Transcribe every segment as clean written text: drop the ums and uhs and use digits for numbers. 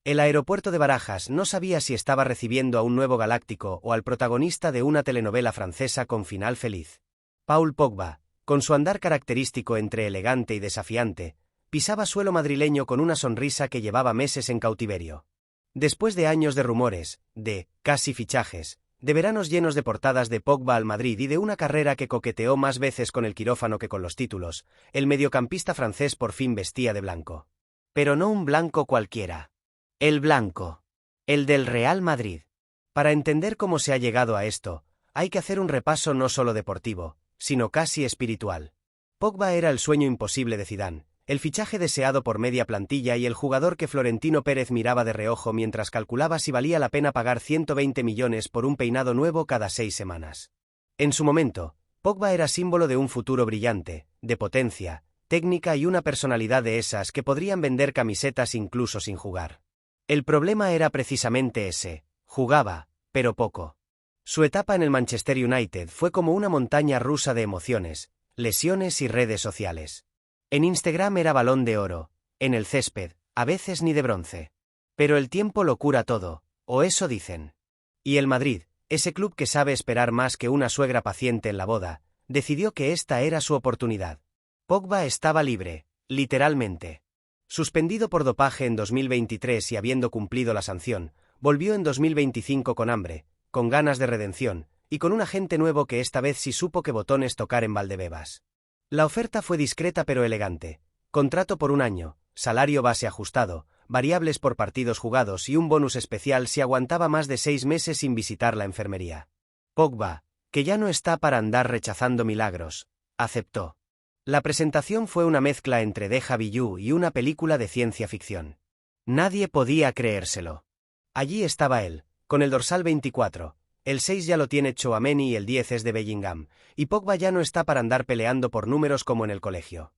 El aeropuerto de Barajas no sabía si estaba recibiendo a un nuevo galáctico o al protagonista de una telenovela francesa con final feliz. Paul Pogba, con su andar característico entre elegante y desafiante, pisaba suelo madrileño con una sonrisa que llevaba meses en cautiverio. Después de años de rumores, de casi fichajes, de veranos llenos de portadas de Pogba al Madrid y de una carrera que coqueteó más veces con el quirófano que con los títulos, el mediocampista francés por fin vestía de blanco. Pero no un blanco cualquiera. El blanco. El del Real Madrid. Para entender cómo se ha llegado a esto, hay que hacer un repaso no solo deportivo, sino casi espiritual. Pogba era el sueño imposible de Zidane, el fichaje deseado por media plantilla y el jugador que Florentino Pérez miraba de reojo mientras calculaba si valía la pena pagar 120 millones por un peinado nuevo cada 6 semanas. En su momento, Pogba era símbolo de un futuro brillante, de potencia, técnica y una personalidad de esas que podrían vender camisetas incluso sin jugar. El problema era precisamente ese: jugaba, pero poco. Su etapa en el Manchester United fue como una montaña rusa de emociones, lesiones y redes sociales. En Instagram era Balón de Oro, en el césped, a veces ni de bronce. Pero el tiempo lo cura todo, o eso dicen. Y el Madrid, ese club que sabe esperar más que una suegra paciente en la boda, decidió que esta era su oportunidad. Pogba estaba libre, literalmente. Suspendido por dopaje en 2023 y habiendo cumplido la sanción, volvió en 2025 con hambre, con ganas de redención, y con un agente nuevo que esta vez sí supo qué botones tocar en Valdebebas. La oferta fue discreta pero elegante: contrato por 1 año, salario base ajustado, variables por partidos jugados y un bonus especial si aguantaba más de 6 meses sin visitar la enfermería. Pogba, que ya no está para andar rechazando milagros, aceptó. La presentación fue una mezcla entre Déjà Vu y una película de ciencia ficción. Nadie podía creérselo. Allí estaba él, con el dorsal 24, el 6 ya lo tiene Tchouaméni y el 10 es de Bellingham, y Pogba ya no está para andar peleando por números como en el colegio.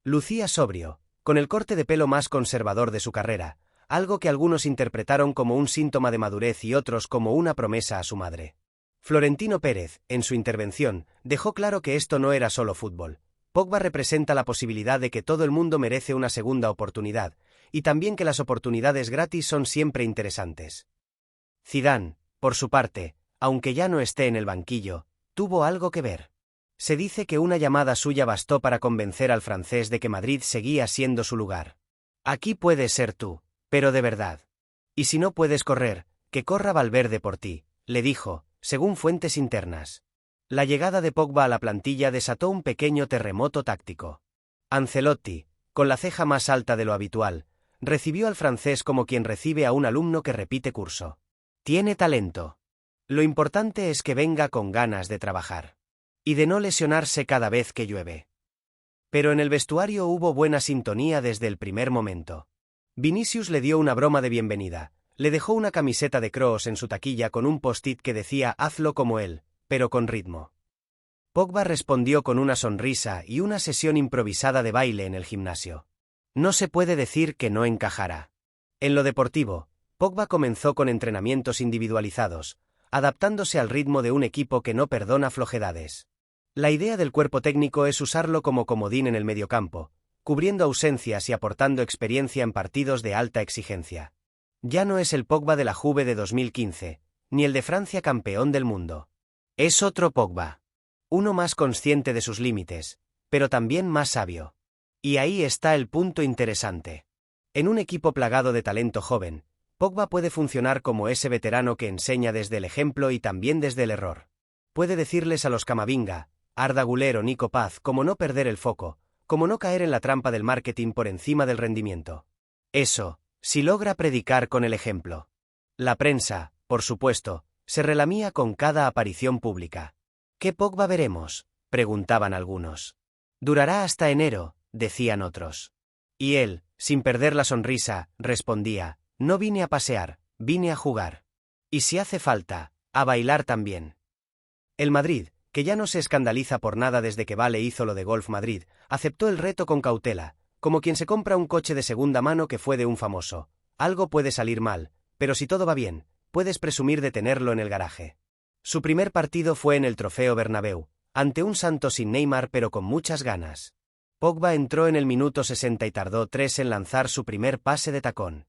Lucía sobrio, con el corte de pelo más conservador de su carrera, algo que algunos interpretaron como un síntoma de madurez y otros como una promesa a su madre. Florentino Pérez, en su intervención, dejó claro que esto no era solo fútbol. Pogba representa la posibilidad de que todo el mundo merece una segunda oportunidad, y también que las oportunidades gratis son siempre interesantes. Zidane, por su parte, aunque ya no esté en el banquillo, tuvo algo que ver. Se dice que una llamada suya bastó para convencer al francés de que Madrid seguía siendo su lugar. Aquí puedes ser tú, pero de verdad. Y si no puedes correr, que corra Valverde por ti, le dijo, según fuentes internas. La llegada de Pogba a la plantilla desató un pequeño terremoto táctico. Ancelotti, con la ceja más alta de lo habitual, recibió al francés como quien recibe a un alumno que repite curso. Tiene talento. Lo importante es que venga con ganas de trabajar. Y de no lesionarse cada vez que llueve. Pero en el vestuario hubo buena sintonía desde el primer momento. Vinicius le dio una broma de bienvenida, le dejó una camiseta de Kroos en su taquilla con un post-it que decía «hazlo como él», pero con ritmo. Pogba respondió con una sonrisa y una sesión improvisada de baile en el gimnasio. No se puede decir que no encajara. En lo deportivo, Pogba comenzó con entrenamientos individualizados, adaptándose al ritmo de un equipo que no perdona flojedades. La idea del cuerpo técnico es usarlo como comodín en el mediocampo, cubriendo ausencias y aportando experiencia en partidos de alta exigencia. Ya no es el Pogba de la Juve de 2015, ni el de Francia campeón del mundo. Es otro Pogba. Uno más consciente de sus límites, pero también más sabio. Y ahí está el punto interesante. En un equipo plagado de talento joven, Pogba puede funcionar como ese veterano que enseña desde el ejemplo y también desde el error. Puede decirles a los Camavinga, Arda Güler o Nico Paz cómo no perder el foco, cómo no caer en la trampa del marketing por encima del rendimiento. Eso, si logra predicar con el ejemplo. La prensa, por supuesto, se relamía con cada aparición pública. ¿Qué Pogba veremos?, preguntaban algunos. Durará hasta enero, decían otros. Y él, sin perder la sonrisa, respondía: no vine a pasear, vine a jugar. Y si hace falta, a bailar también. El Madrid, que ya no se escandaliza por nada desde que Vale hizo lo de Golf Madrid, aceptó el reto con cautela, como quien se compra un coche de segunda mano que fue de un famoso. Algo puede salir mal, pero si todo va bien, puedes presumir de tenerlo en el garaje. Su primer partido fue en el Trofeo Bernabéu, ante un Santos sin Neymar pero con muchas ganas. Pogba entró en el minuto 60 y tardó 3 en lanzar su primer pase de tacón.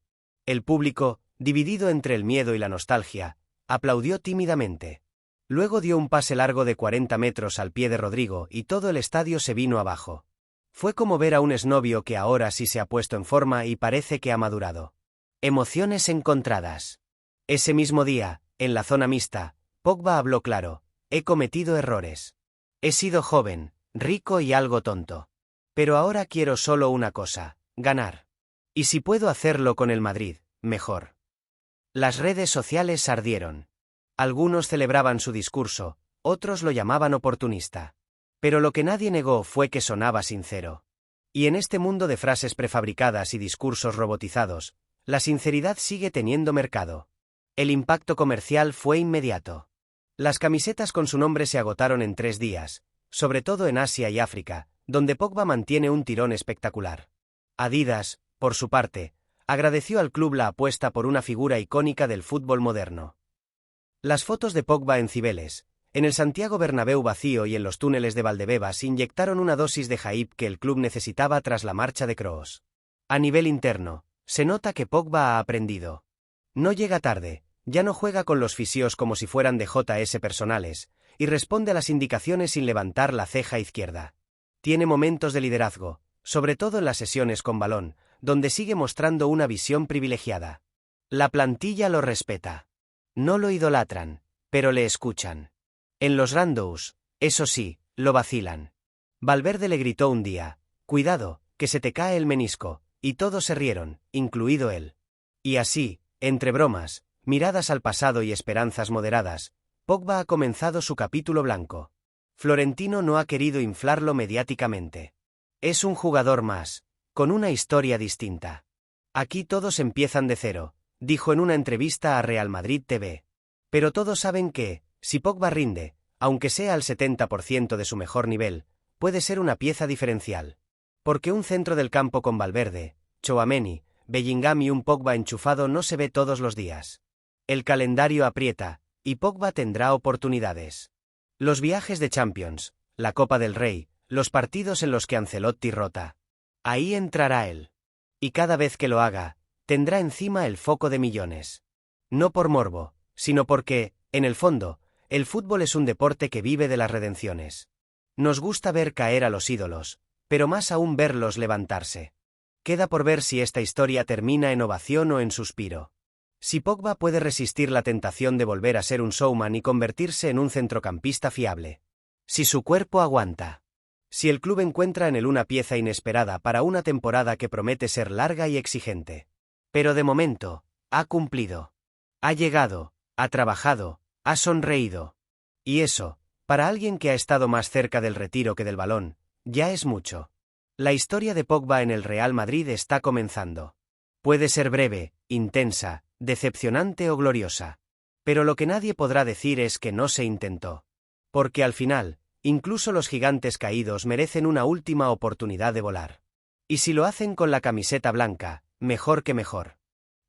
El público, dividido entre el miedo y la nostalgia, aplaudió tímidamente. Luego dio un pase largo de 40 metros al pie de Rodrigo y todo el estadio se vino abajo. Fue como ver a un exnovio que ahora sí se ha puesto en forma y parece que ha madurado. Emociones encontradas. Ese mismo día, en la zona mixta, Pogba habló claro: he cometido errores. He sido joven, rico y algo tonto. Pero ahora quiero solo una cosa: ganar. Y si puedo hacerlo con el Madrid, mejor. Las redes sociales ardieron. Algunos celebraban su discurso, otros lo llamaban oportunista. Pero lo que nadie negó fue que sonaba sincero. Y en este mundo de frases prefabricadas y discursos robotizados, la sinceridad sigue teniendo mercado. El impacto comercial fue inmediato. Las camisetas con su nombre se agotaron en 3 días, sobre todo en Asia y África, donde Pogba mantiene un tirón espectacular. Adidas, por su parte, agradeció al club la apuesta por una figura icónica del fútbol moderno. Las fotos de Pogba en Cibeles, en el Santiago Bernabéu vacío y en los túneles de Valdebebas inyectaron una dosis de hype que el club necesitaba tras la marcha de Kroos. A nivel interno, se nota que Pogba ha aprendido. No llega tarde, ya no juega con los fisios como si fueran de JS personales, y responde a las indicaciones sin levantar la ceja izquierda. Tiene momentos de liderazgo, sobre todo en las sesiones con balón, donde sigue mostrando una visión privilegiada. La plantilla lo respeta. No lo idolatran, pero le escuchan. En los randos, eso sí, lo vacilan. Valverde le gritó un día: cuidado, que se te cae el menisco, y todos se rieron, incluido él. Y así, entre bromas, miradas al pasado y esperanzas moderadas, Pogba ha comenzado su capítulo blanco. Florentino no ha querido inflarlo mediáticamente. Es un jugador más, con una historia distinta. Aquí todos empiezan de cero, dijo en una entrevista a Real Madrid TV. Pero todos saben que, si Pogba rinde, aunque sea al 70% de su mejor nivel, puede ser una pieza diferencial. Porque un centro del campo con Valverde, Tchouaméni, Bellingham y un Pogba enchufado no se ve todos los días. El calendario aprieta, y Pogba tendrá oportunidades. Los viajes de Champions, la Copa del Rey, los partidos en los que Ancelotti rota. Ahí entrará él. Y cada vez que lo haga, tendrá encima el foco de millones. No por morbo, sino porque, en el fondo, el fútbol es un deporte que vive de las redenciones. Nos gusta ver caer a los ídolos, pero más aún verlos levantarse. Queda por ver si esta historia termina en ovación o en suspiro. Si Pogba puede resistir la tentación de volver a ser un showman y convertirse en un centrocampista fiable. Si su cuerpo aguanta. Si el club encuentra en él una pieza inesperada para una temporada que promete ser larga y exigente. Pero de momento, ha cumplido. Ha llegado, ha trabajado, ha sonreído. Y eso, para alguien que ha estado más cerca del retiro que del balón, ya es mucho. La historia de Pogba en el Real Madrid está comenzando. Puede ser breve, intensa, decepcionante o gloriosa. Pero lo que nadie podrá decir es que no se intentó. Porque al final, incluso los gigantes caídos merecen una última oportunidad de volar. Y si lo hacen con la camiseta blanca, mejor que mejor.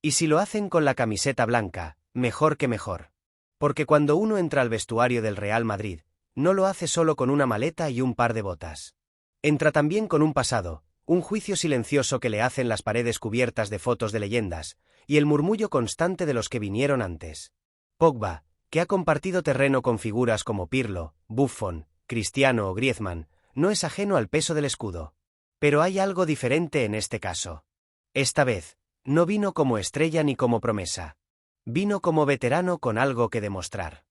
Y si lo hacen con la camiseta blanca, mejor que mejor. Porque cuando uno entra al vestuario del Real Madrid, no lo hace solo con una maleta y un par de botas. Entra también con un pasado, un juicio silencioso que le hacen las paredes cubiertas de fotos de leyendas, y el murmullo constante de los que vinieron antes. Pogba, que ha compartido terreno con figuras como Pirlo, Buffon, Cristiano o Griezmann, no es ajeno al peso del escudo. Pero hay algo diferente en este caso. Esta vez, no vino como estrella ni como promesa. Vino como veterano con algo que demostrar.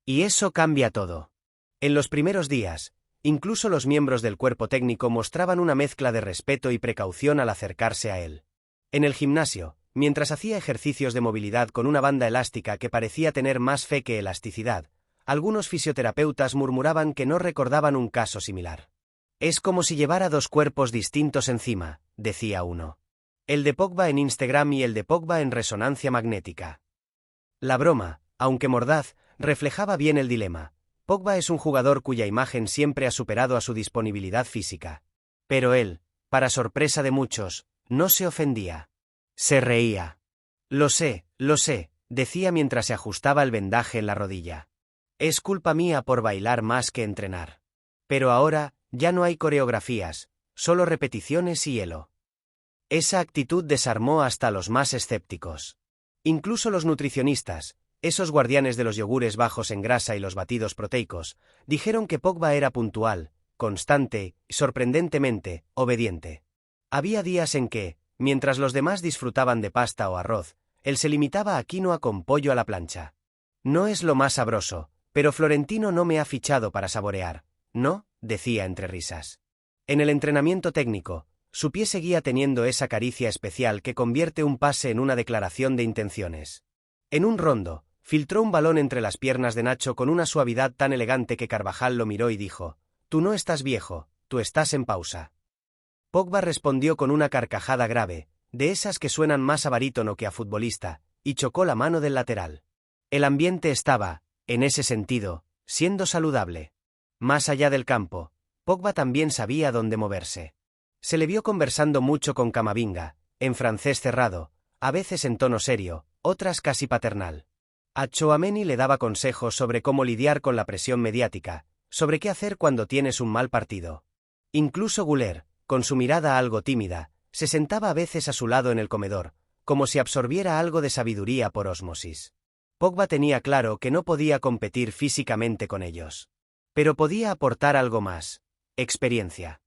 Y eso cambia todo. En los primeros días, incluso los miembros del cuerpo técnico mostraban una mezcla de respeto y precaución al acercarse a él. En el gimnasio, mientras hacía ejercicios de movilidad con una banda elástica que parecía tener más fe que elasticidad, algunos fisioterapeutas murmuraban que no recordaban un caso similar. Es como si llevara 2 cuerpos distintos encima, decía uno. El de Pogba en Instagram y el de Pogba en resonancia magnética. La broma, aunque mordaz, reflejaba bien el dilema. Pogba es un jugador cuya imagen siempre ha superado a su disponibilidad física. Pero él, para sorpresa de muchos, no se ofendía. Se reía. Lo sé, decía mientras se ajustaba el vendaje en la rodilla. Es culpa mía por bailar más que entrenar. Pero ahora, ya no hay coreografías, solo repeticiones y hielo. Esa actitud desarmó hasta a los más escépticos. Incluso los nutricionistas, esos guardianes de los yogures bajos en grasa y los batidos proteicos, dijeron que Pogba era puntual, constante y, sorprendentemente, obediente. Había días en que, mientras los demás disfrutaban de pasta o arroz, él se limitaba a quinoa con pollo a la plancha. No es lo más sabroso, pero Florentino no me ha fichado para saborear, ¿no?, decía entre risas. En el entrenamiento técnico, su pie seguía teniendo esa caricia especial que convierte un pase en una declaración de intenciones. En un rondo, filtró un balón entre las piernas de Nacho con una suavidad tan elegante que Carvajal lo miró y dijo: «Tú no estás viejo, tú estás en pausa». Pogba respondió con una carcajada grave, de esas que suenan más a barítono que a futbolista, y chocó la mano del lateral. El ambiente estaba, en ese sentido, siendo saludable. Más allá del campo, Pogba también sabía dónde moverse. Se le vio conversando mucho con Camavinga, en francés cerrado, a veces en tono serio, otras casi paternal. A Tchouaméni le daba consejos sobre cómo lidiar con la presión mediática, sobre qué hacer cuando tienes un mal partido. Incluso Güler, con su mirada algo tímida, se sentaba a veces a su lado en el comedor, como si absorbiera algo de sabiduría por ósmosis. Pogba tenía claro que no podía competir físicamente con ellos. Pero podía aportar algo más: experiencia.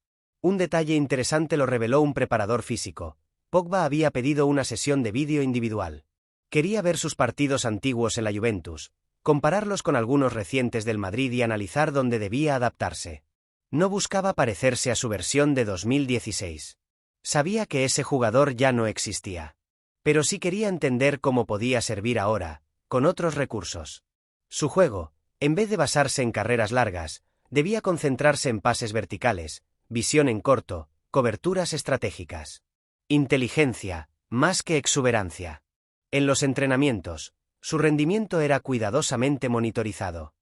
Un detalle interesante lo reveló un preparador físico. Pogba había pedido una sesión de vídeo individual. Quería ver sus partidos antiguos en la Juventus, compararlos con algunos recientes del Madrid y analizar dónde debía adaptarse. No buscaba parecerse a su versión de 2016. Sabía que ese jugador ya no existía. Pero sí quería entender cómo podía servir ahora, con otros recursos. Su juego, en vez de basarse en carreras largas, debía concentrarse en pases verticales, visión en corto, coberturas estratégicas. Inteligencia, más que exuberancia. En los entrenamientos, su rendimiento era cuidadosamente monitorizado.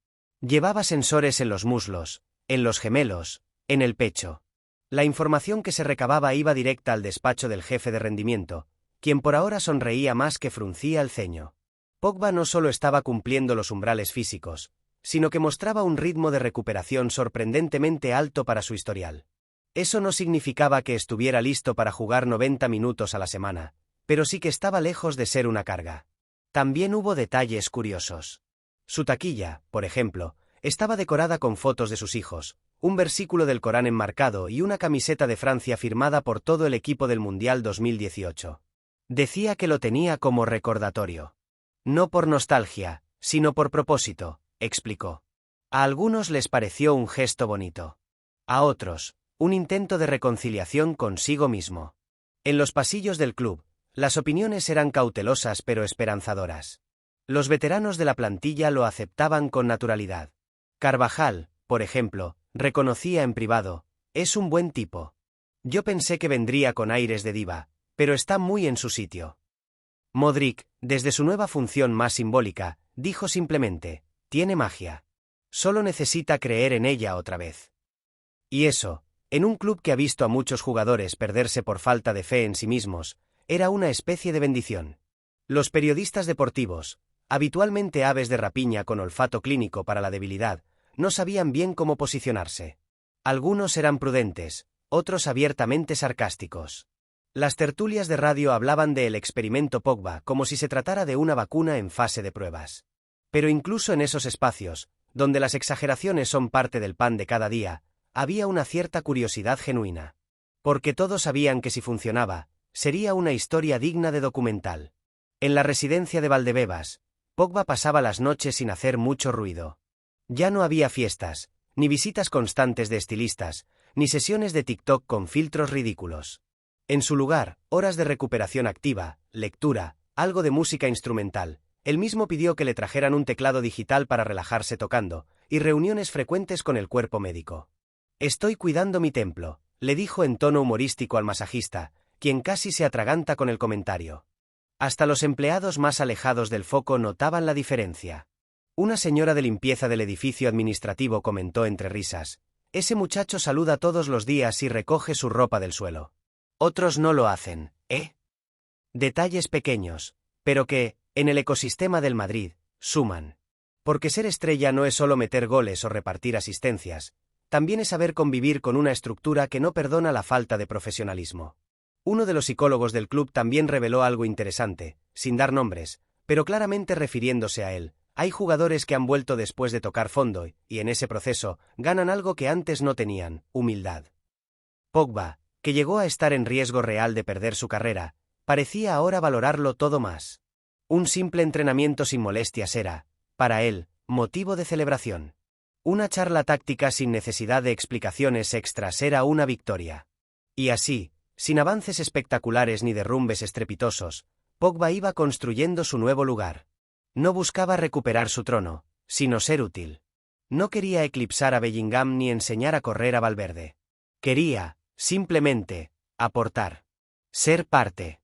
Llevaba sensores en los muslos, en los gemelos, en el pecho. La información que se recababa iba directa al despacho del jefe de rendimiento, quien por ahora sonreía más que fruncía el ceño. Pogba no solo estaba cumpliendo los umbrales físicos, sino que mostraba un ritmo de recuperación sorprendentemente alto para su historial. Eso no significaba que estuviera listo para jugar 90 minutos a la semana, pero sí que estaba lejos de ser una carga. También hubo detalles curiosos. Su taquilla, por ejemplo, estaba decorada con fotos de sus hijos, un versículo del Corán enmarcado y una camiseta de Francia firmada por todo el equipo del Mundial 2018. Decía que lo tenía como recordatorio. No por nostalgia, sino por propósito, explicó. A algunos les pareció un gesto bonito. A otros, un intento de reconciliación consigo mismo. En los pasillos del club, las opiniones eran cautelosas pero esperanzadoras. Los veteranos de la plantilla lo aceptaban con naturalidad. Carvajal, por ejemplo, reconocía en privado: «Es un buen tipo. Yo pensé que vendría con aires de diva, pero está muy en su sitio». Modric, desde su nueva función más simbólica, dijo simplemente: «Tiene magia. Solo necesita creer en ella otra vez». Y eso, en un club que ha visto a muchos jugadores perderse por falta de fe en sí mismos, era una especie de bendición. Los periodistas deportivos, habitualmente aves de rapiña con olfato clínico para la debilidad, no sabían bien cómo posicionarse. Algunos eran prudentes, otros abiertamente sarcásticos. Las tertulias de radio hablaban del experimento Pogba como si se tratara de una vacuna en fase de pruebas. Pero incluso en esos espacios, donde las exageraciones son parte del pan de cada día, había una cierta curiosidad genuina. Porque todos sabían que si funcionaba, sería una historia digna de documental. En la residencia de Valdebebas, Pogba pasaba las noches sin hacer mucho ruido. Ya no había fiestas, ni visitas constantes de estilistas, ni sesiones de TikTok con filtros ridículos. En su lugar, horas de recuperación activa, lectura, algo de música instrumental. Él mismo pidió que le trajeran un teclado digital para relajarse tocando, y reuniones frecuentes con el cuerpo médico. «Estoy cuidando mi templo», le dijo en tono humorístico al masajista, quien casi se atraganta con el comentario. Hasta los empleados más alejados del foco notaban la diferencia. Una señora de limpieza del edificio administrativo comentó entre risas: «Ese muchacho saluda todos los días y recoge su ropa del suelo. Otros no lo hacen, ¿eh?». Detalles pequeños, pero que, en el ecosistema del Madrid, suman. Porque ser estrella no es solo meter goles o repartir asistencias, también es saber convivir con una estructura que no perdona la falta de profesionalismo. Uno de los psicólogos del club también reveló algo interesante, sin dar nombres, pero claramente refiriéndose a él. Hay jugadores que han vuelto después de tocar fondo y, en ese proceso, ganan algo que antes no tenían: humildad. Pogba, que llegó a estar en riesgo real de perder su carrera, parecía ahora valorarlo todo más. Un simple entrenamiento sin molestias era, para él, motivo de celebración. Una charla táctica sin necesidad de explicaciones extras era una victoria. Y así, sin avances espectaculares ni derrumbes estrepitosos, Pogba iba construyendo su nuevo lugar. No buscaba recuperar su trono, sino ser útil. No quería eclipsar a Bellingham ni enseñar a correr a Valverde. Quería, simplemente, aportar. Ser parte.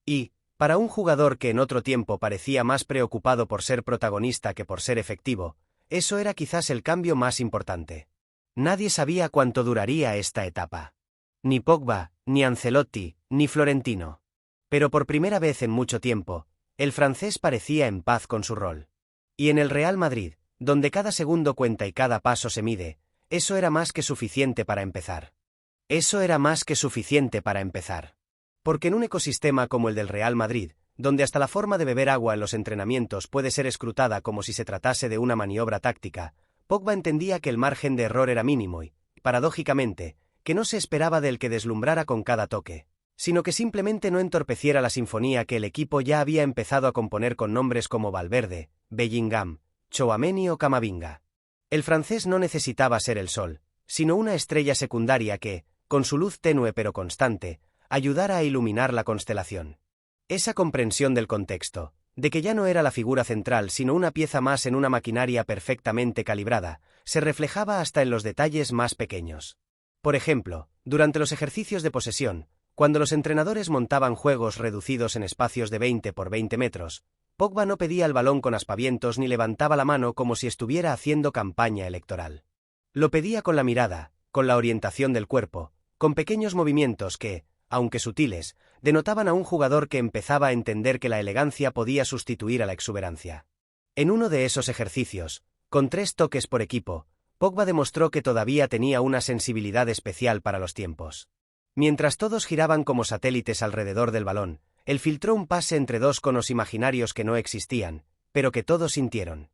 Y, para un jugador que en otro tiempo parecía más preocupado por ser protagonista que por ser efectivo, eso era quizás el cambio más importante. Nadie sabía cuánto duraría esta etapa. Ni Pogba, ni Ancelotti, ni Florentino. Pero por primera vez en mucho tiempo, el francés parecía en paz con su rol. Y en el Real Madrid, donde cada segundo cuenta y cada paso se mide, eso era más que suficiente para empezar. Eso era más que suficiente para empezar. Porque en un ecosistema como el del Real Madrid, donde hasta la forma de beber agua en los entrenamientos puede ser escrutada como si se tratase de una maniobra táctica, Pogba entendía que el margen de error era mínimo y, paradójicamente, que no se esperaba del que deslumbrara con cada toque, sino que simplemente no entorpeciera la sinfonía que el equipo ya había empezado a componer con nombres como Valverde, Bellingham, Tchouaméni o Camavinga. El francés no necesitaba ser el sol, sino una estrella secundaria que, con su luz tenue pero constante, ayudara a iluminar la constelación. Esa comprensión del contexto, de que ya no era la figura central sino una pieza más en una maquinaria perfectamente calibrada, se reflejaba hasta en los detalles más pequeños. Por ejemplo, durante los ejercicios de posesión, cuando los entrenadores montaban juegos reducidos en espacios de 20 por 20 metros, Pogba no pedía el balón con aspavientos ni levantaba la mano como si estuviera haciendo campaña electoral. Lo pedía con la mirada, con la orientación del cuerpo, con pequeños movimientos que, aunque sutiles, denotaban a un jugador que empezaba a entender que la elegancia podía sustituir a la exuberancia. En uno de esos ejercicios, con 3 toques por equipo, Pogba demostró que todavía tenía una sensibilidad especial para los tiempos. Mientras todos giraban como satélites alrededor del balón, él filtró un pase entre 2 conos imaginarios que no existían, pero que todos sintieron.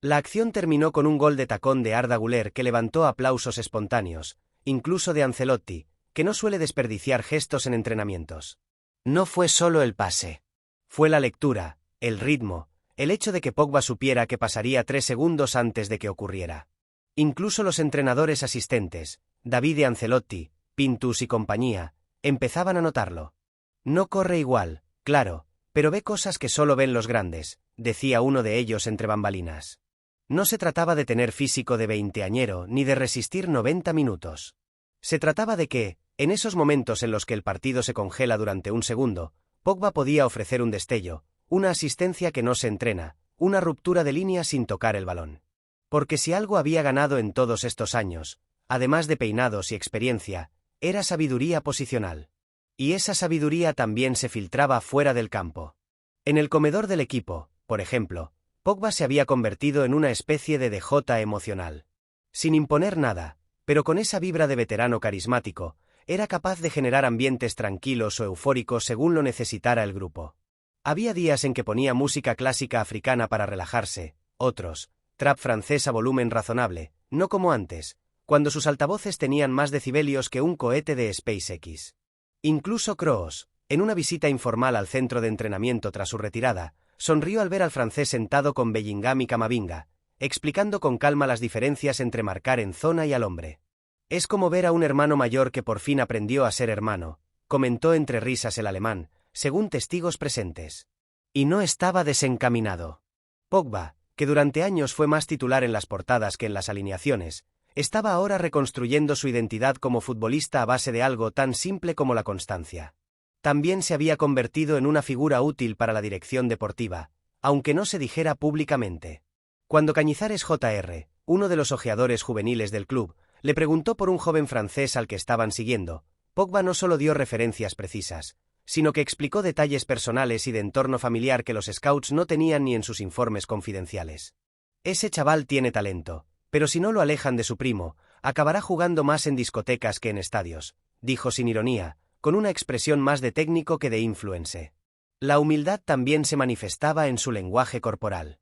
La acción terminó con un gol de tacón de Arda Güler que levantó aplausos espontáneos, incluso de Ancelotti, que no suele desperdiciar gestos en entrenamientos. No fue solo el pase. Fue la lectura, el ritmo, el hecho de que Pogba supiera que pasaría 3 segundos antes de que ocurriera. Incluso los entrenadores asistentes, David y Ancelotti, Pintus y compañía, empezaban a notarlo. No corre igual, claro, pero ve cosas que solo ven los grandes, decía uno de ellos entre bambalinas. No se trataba de tener físico de veinteañero ni de resistir 90 minutos. Se trataba de que, en esos momentos en los que el partido se congela durante un segundo, Pogba podía ofrecer un destello, una asistencia que no se entrena, una ruptura de línea sin tocar el balón. Porque si algo había ganado en todos estos años, además de peinados y experiencia, era sabiduría posicional. Y esa sabiduría también se filtraba fuera del campo. En el comedor del equipo, por ejemplo, Pogba se había convertido en una especie de DJ emocional. Sin imponer nada, pero con esa vibra de veterano carismático, era capaz de generar ambientes tranquilos o eufóricos según lo necesitara el grupo. Había días en que ponía música clásica africana para relajarse, otros, trap francés a volumen razonable, no como antes, cuando sus altavoces tenían más decibelios que un cohete de SpaceX. Incluso Kroos, en una visita informal al centro de entrenamiento tras su retirada, sonrió al ver al francés sentado con Bellingham y Camavinga, explicando con calma las diferencias entre marcar en zona y al hombre. Es como ver a un hermano mayor que por fin aprendió a ser hermano, comentó entre risas el alemán, según testigos presentes. Y no estaba desencaminado. Pogba, que durante años fue más titular en las portadas que en las alineaciones, estaba ahora reconstruyendo su identidad como futbolista a base de algo tan simple como la constancia. También se había convertido en una figura útil para la dirección deportiva, aunque no se dijera públicamente. Cuando Cañizares Jr., uno de los ojeadores juveniles del club, le preguntó por un joven francés al que estaban siguiendo, Pogba no solo dio referencias precisas, sino que explicó detalles personales y de entorno familiar que los scouts no tenían ni en sus informes confidenciales. Ese chaval tiene talento, pero si no lo alejan de su primo, acabará jugando más en discotecas que en estadios, dijo sin ironía, con una expresión más de técnico que de influence. La humildad también se manifestaba en su lenguaje corporal.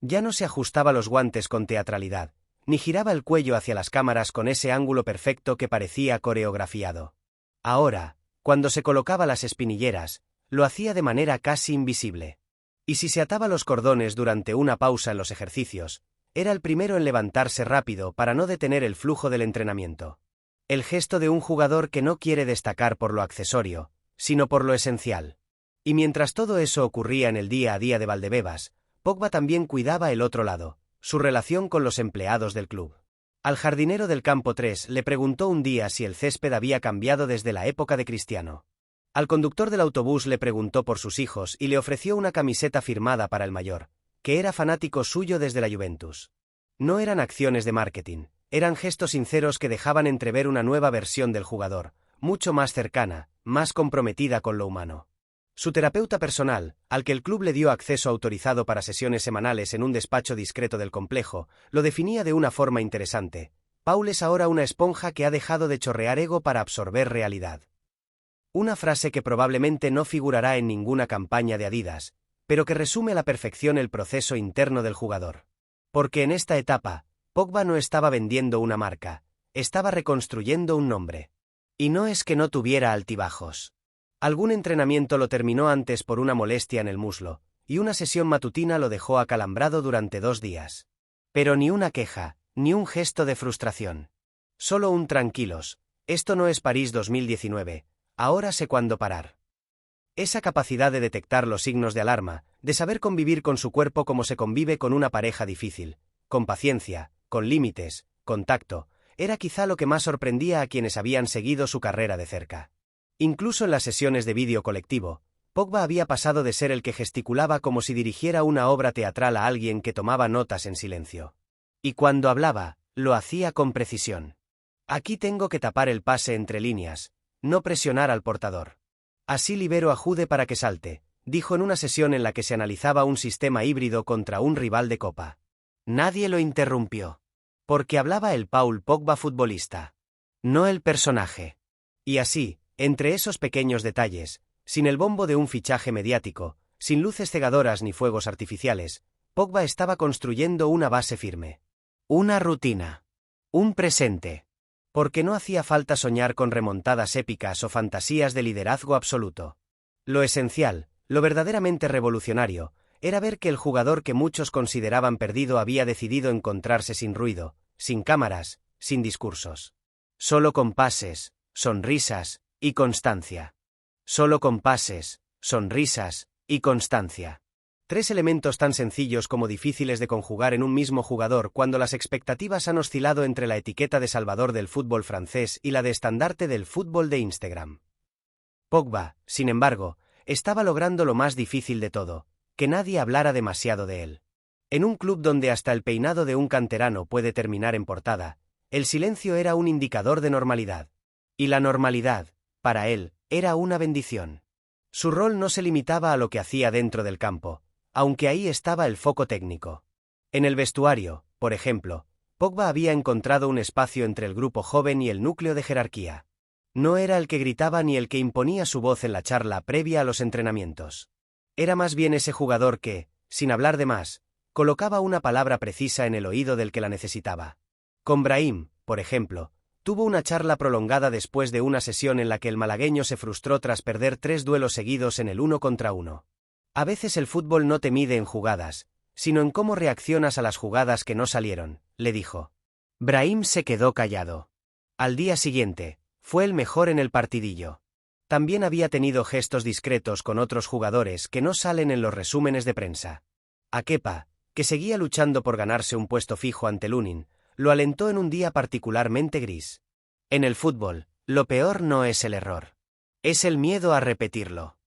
Ya no se ajustaba los guantes con teatralidad, ni giraba el cuello hacia las cámaras con ese ángulo perfecto que parecía coreografiado. Ahora, cuando se colocaba las espinilleras, lo hacía de manera casi invisible. Y si se ataba los cordones durante una pausa en los ejercicios, era el primero en levantarse rápido para no detener el flujo del entrenamiento. El gesto de un jugador que no quiere destacar por lo accesorio, sino por lo esencial. Y mientras todo eso ocurría en el día a día de Valdebebas, Pogba también cuidaba el otro lado, su relación con los empleados del club. Al jardinero del campo 3 le preguntó un día si el césped había cambiado desde la época de Cristiano. Al conductor del autobús le preguntó por sus hijos y le ofreció una camiseta firmada para el mayor, que era fanático suyo desde la Juventus. No eran acciones de marketing, eran gestos sinceros que dejaban entrever una nueva versión del jugador, mucho más cercana, más comprometida con lo humano. Su terapeuta personal, al que el club le dio acceso autorizado para sesiones semanales en un despacho discreto del complejo, lo definía de una forma interesante. Paul es ahora una esponja que ha dejado de chorrear ego para absorber realidad. Una frase que probablemente no figurará en ninguna campaña de Adidas, pero que resume a la perfección el proceso interno del jugador. Porque en esta etapa, Pogba no estaba vendiendo una marca, estaba reconstruyendo un nombre. Y no es que no tuviera altibajos. Algún entrenamiento lo terminó antes por una molestia en el muslo, y una sesión matutina lo dejó acalambrado durante 2 días. Pero ni una queja, ni un gesto de frustración. Solo un tranquilos, esto no es París 2019, ahora sé cuándo parar. Esa capacidad de detectar los signos de alarma, de saber convivir con su cuerpo como se convive con una pareja difícil, con paciencia, con límites, con tacto, era quizá lo que más sorprendía a quienes habían seguido su carrera de cerca. Incluso en las sesiones de vídeo colectivo, Pogba había pasado de ser el que gesticulaba como si dirigiera una obra teatral a alguien que tomaba notas en silencio. Y cuando hablaba, lo hacía con precisión. Aquí tengo que tapar el pase entre líneas, no presionar al portador. Así libero a Jude para que salte, dijo en una sesión en la que se analizaba un sistema híbrido contra un rival de copa. Nadie lo interrumpió. Porque hablaba el Paul Pogba futbolista. No el personaje. Y así, entre esos pequeños detalles, sin el bombo de un fichaje mediático, sin luces cegadoras ni fuegos artificiales, Pogba estaba construyendo una base firme. Una rutina. Un presente. Porque no hacía falta soñar con remontadas épicas o fantasías de liderazgo absoluto. Lo esencial, lo verdaderamente revolucionario, era ver que el jugador que muchos consideraban perdido había decidido encontrarse sin ruido, sin cámaras, sin discursos. Solo con pases, sonrisas y constancia. Solo con pases, sonrisas y constancia. 3 elementos tan sencillos como difíciles de conjugar en un mismo jugador cuando las expectativas han oscilado entre la etiqueta de salvador del fútbol francés y la de estandarte del fútbol de Instagram. Pogba, sin embargo, estaba logrando lo más difícil de todo, que nadie hablara demasiado de él. En un club donde hasta el peinado de un canterano puede terminar en portada, el silencio era un indicador de normalidad. Y la normalidad, para él, era una bendición. Su rol no se limitaba a lo que hacía dentro del campo, aunque ahí estaba el foco técnico. En el vestuario, por ejemplo, Pogba había encontrado un espacio entre el grupo joven y el núcleo de jerarquía. No era el que gritaba ni el que imponía su voz en la charla previa a los entrenamientos. Era más bien ese jugador que, sin hablar de más, colocaba una palabra precisa en el oído del que la necesitaba. Con Brahim, por ejemplo, tuvo una charla prolongada después de una sesión en la que el malagueño se frustró tras perder 3 duelos seguidos en el 1 contra 1. A veces el fútbol no te mide en jugadas, sino en cómo reaccionas a las jugadas que no salieron, le dijo. Brahim se quedó callado. Al día siguiente, fue el mejor en el partidillo. También había tenido gestos discretos con otros jugadores que no salen en los resúmenes de prensa. A Kepa, que seguía luchando por ganarse un puesto fijo ante Lunin, lo alentó en un día particularmente gris. En el fútbol, lo peor no es el error. Es el miedo a repetirlo.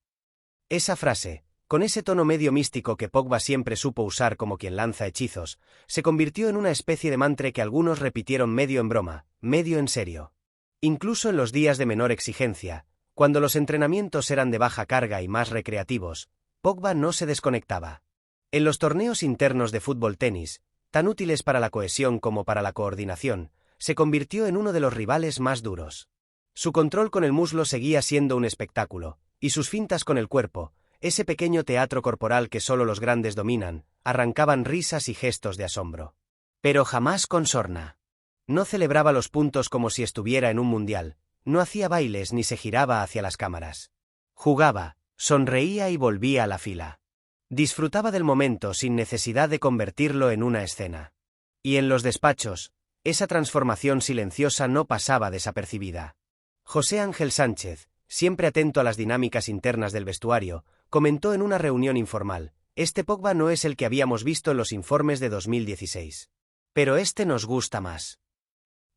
Esa frase, con ese tono medio místico que Pogba siempre supo usar como quien lanza hechizos, se convirtió en una especie de mantra que algunos repitieron medio en broma, medio en serio. Incluso en los días de menor exigencia, cuando los entrenamientos eran de baja carga y más recreativos, Pogba no se desconectaba. En los torneos internos de fútbol-tenis, tan útiles para la cohesión como para la coordinación, se convirtió en uno de los rivales más duros. Su control con el muslo seguía siendo un espectáculo, y sus fintas con el cuerpo, ese pequeño teatro corporal que solo los grandes dominan, arrancaban risas y gestos de asombro. Pero jamás con sorna. No celebraba los puntos como si estuviera en un mundial, no hacía bailes ni se giraba hacia las cámaras. Jugaba, sonreía y volvía a la fila. Disfrutaba del momento sin necesidad de convertirlo en una escena. Y en los despachos, esa transformación silenciosa no pasaba desapercibida. José Ángel Sánchez, siempre atento a las dinámicas internas del vestuario, comentó en una reunión informal: este Pogba no es el que habíamos visto en los informes de 2016. Pero este nos gusta más.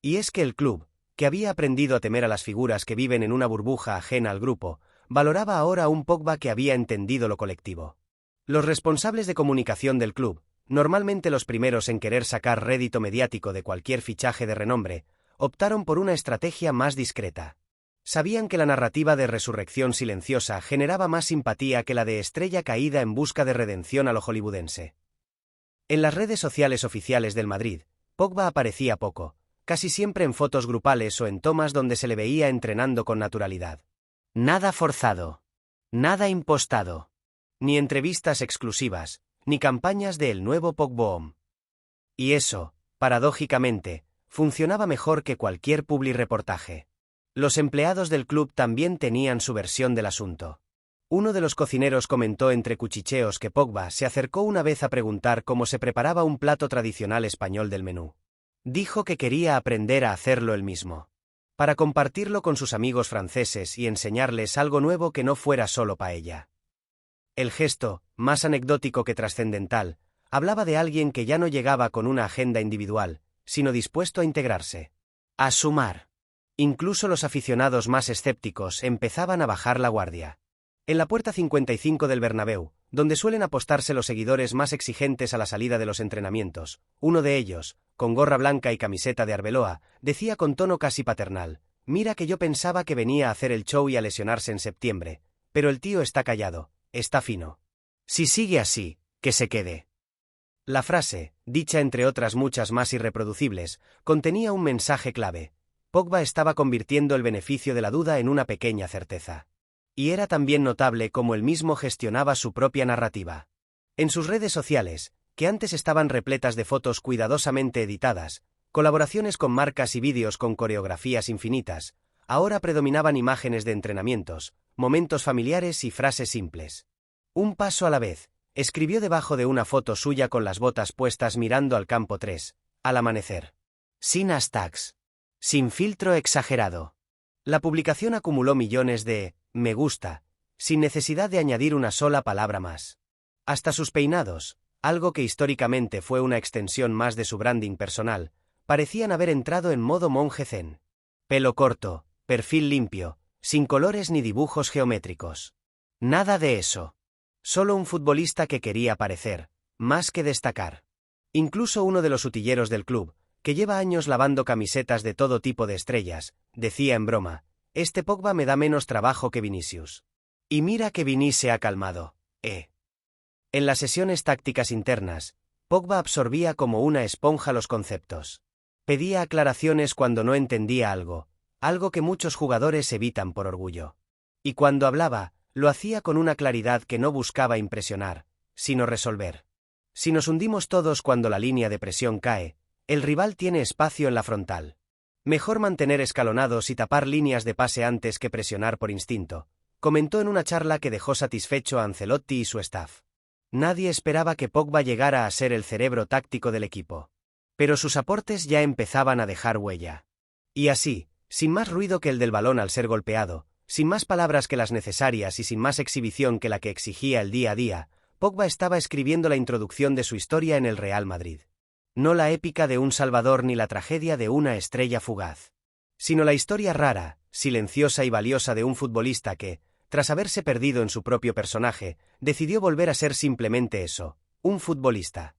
Y es que el club, que había aprendido a temer a las figuras que viven en una burbuja ajena al grupo, valoraba ahora a un Pogba que había entendido lo colectivo. Los responsables de comunicación del club, normalmente los primeros en querer sacar rédito mediático de cualquier fichaje de renombre, optaron por una estrategia más discreta. Sabían que la narrativa de resurrección silenciosa generaba más simpatía que la de estrella caída en busca de redención a lo hollywoodense. En las redes sociales oficiales del Madrid, Pogba aparecía poco, casi siempre en fotos grupales o en tomas donde se le veía entrenando con naturalidad. Nada forzado. Nada impostado. Ni entrevistas exclusivas, ni campañas de El Nuevo Pogboom. Y eso, paradójicamente, funcionaba mejor que cualquier publireportaje. Los empleados del club también tenían su versión del asunto. Uno de los cocineros comentó entre cuchicheos que Pogba se acercó una vez a preguntar cómo se preparaba un plato tradicional español del menú. Dijo que quería aprender a hacerlo él mismo, para compartirlo con sus amigos franceses y enseñarles algo nuevo que no fuera solo paella. El gesto, más anecdótico que trascendental, hablaba de alguien que ya no llegaba con una agenda individual, sino dispuesto a integrarse, a sumar. Incluso los aficionados más escépticos empezaban a bajar la guardia. En la puerta 55 del Bernabéu, donde suelen apostarse los seguidores más exigentes a la salida de los entrenamientos, uno de ellos, con gorra blanca y camiseta de Arbeloa, decía con tono casi paternal: «Mira que yo pensaba que venía a hacer el show y a lesionarse en septiembre, pero el tío está callado, está fino. Si sigue así, que se quede». La frase, dicha entre otras muchas más irreproducibles, contenía un mensaje clave. Pogba estaba convirtiendo el beneficio de la duda en una pequeña certeza. Y era también notable cómo él mismo gestionaba su propia narrativa. En sus redes sociales, que antes estaban repletas de fotos cuidadosamente editadas, colaboraciones con marcas y vídeos con coreografías infinitas, ahora predominaban imágenes de entrenamientos, momentos familiares y frases simples. Un paso a la vez, escribió debajo de una foto suya con las botas puestas mirando al campo 3, al amanecer. Sin hashtags. Sin filtro exagerado. La publicación acumuló millones de me gusta, sin necesidad de añadir una sola palabra más. Hasta sus peinados, algo que históricamente fue una extensión más de su branding personal, parecían haber entrado en modo monje zen. Pelo corto, perfil limpio, sin colores ni dibujos geométricos. Nada de eso. Solo un futbolista que quería parecer, más que destacar. Incluso uno de los utilleros del club, que lleva años lavando camisetas de todo tipo de estrellas, decía en broma: «Este Pogba me da menos trabajo que Vinicius». Y mira que Vini se ha calmado, En las sesiones tácticas internas, Pogba absorbía como una esponja los conceptos. Pedía aclaraciones cuando no entendía algo que muchos jugadores evitan por orgullo. Y cuando hablaba, lo hacía con una claridad que no buscaba impresionar, sino resolver. Si nos hundimos todos cuando la línea de presión cae, el rival tiene espacio en la frontal. Mejor mantener escalonados y tapar líneas de pase antes que presionar por instinto, comentó en una charla que dejó satisfecho a Ancelotti y su staff. Nadie esperaba que Pogba llegara a ser el cerebro táctico del equipo. Pero sus aportes ya empezaban a dejar huella. Y así, sin más ruido que el del balón al ser golpeado, sin más palabras que las necesarias y sin más exhibición que la que exigía el día a día, Pogba estaba escribiendo la introducción de su historia en el Real Madrid. No la épica de un salvador ni la tragedia de una estrella fugaz, sino la historia rara, silenciosa y valiosa de un futbolista que, tras haberse perdido en su propio personaje, decidió volver a ser simplemente eso, un futbolista.